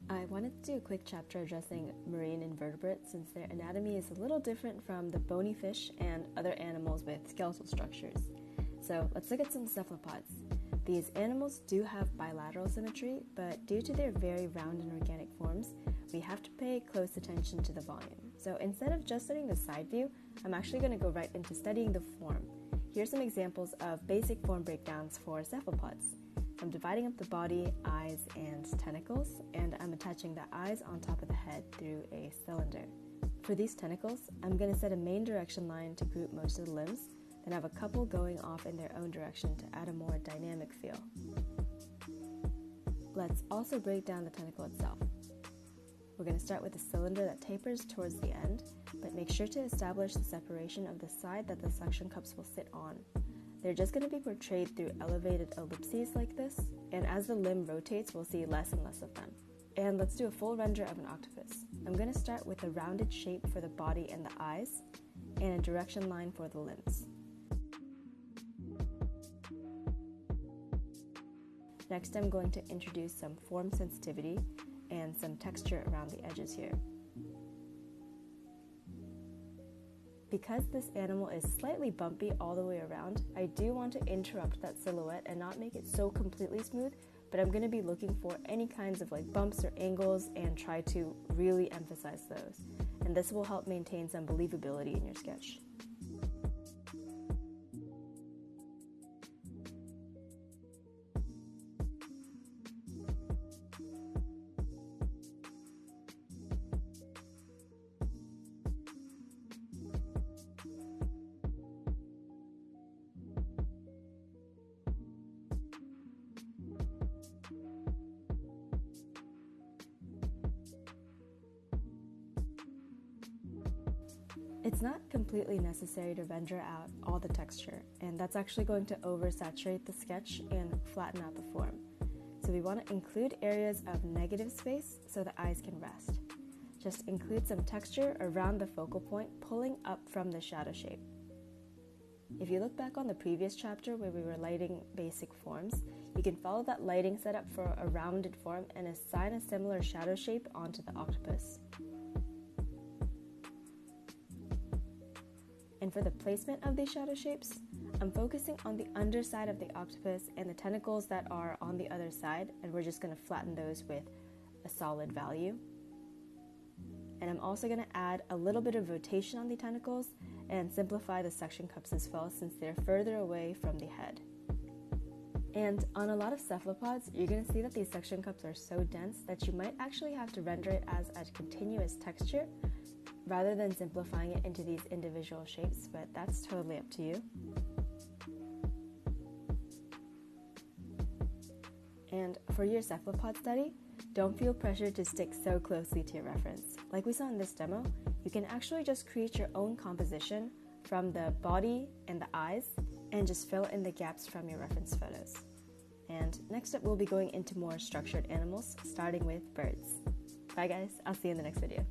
I wanted to do a quick chapter addressing marine invertebrates since their anatomy is a little different from the bony fish and other animals with skeletal structures. So let's look at some cephalopods. These animals do have bilateral symmetry, but due to their very round and organic forms, we have to pay close attention to the volume. So instead of just studying the side view, I'm actually going to go right into studying the form. Here's some examples of basic form breakdowns for cephalopods. I'm dividing up the body, eyes, and tentacles, and I'm attaching the eyes on top of the head through a cylinder. For these tentacles, I'm going to set a main direction line to group most of the limbs, then have a couple going off in their own direction to add a more dynamic feel. Let's also break down the tentacle itself. We're going to start with a cylinder that tapers towards the end, but make sure to establish the separation of the side that the suction cups will sit on. They're just going to be portrayed through elevated ellipses like this, and as the limb rotates, we'll see less and less of them. And let's do a full render of an octopus. I'm going to start with a rounded shape for the body and the eyes, and a direction line for the limbs. Next, I'm going to introduce some form sensitivity and some texture around the edges here. Because this animal is slightly bumpy all the way around, I do want to interrupt that silhouette and not make it so completely smooth, but I'm going to be looking for any kinds of bumps or angles and try to really emphasize those. And this will help maintain some believability in your sketch. It's not completely necessary to render out all the texture, and that's actually going to oversaturate the sketch and flatten out the form. So we want to include areas of negative space so the eyes can rest. Just include some texture around the focal point, pulling up from the shadow shape. If you look back on the previous chapter where we were lighting basic forms, you can follow that lighting setup for a rounded form and assign a similar shadow shape onto the octopus. And for the placement of these shadow shapes, I'm focusing on the underside of the octopus and the tentacles that are on the other side, and we're just going to flatten those with a solid value. And I'm also going to add a little bit of rotation on the tentacles and simplify the suction cups as well since they're further away from the head. And on a lot of cephalopods, you're going to see that these suction cups are so dense that you might actually have to render it as a continuous texture rather than simplifying it into these individual shapes, but that's totally up to you. And for your cephalopod study, don't feel pressured to stick so closely to your reference. Like we saw in this demo, you can actually just create your own composition from the body and the eyes and just fill in the gaps from your reference photos. And next up, we'll be going into more structured animals, starting with birds. Bye guys, I'll see you in the next video.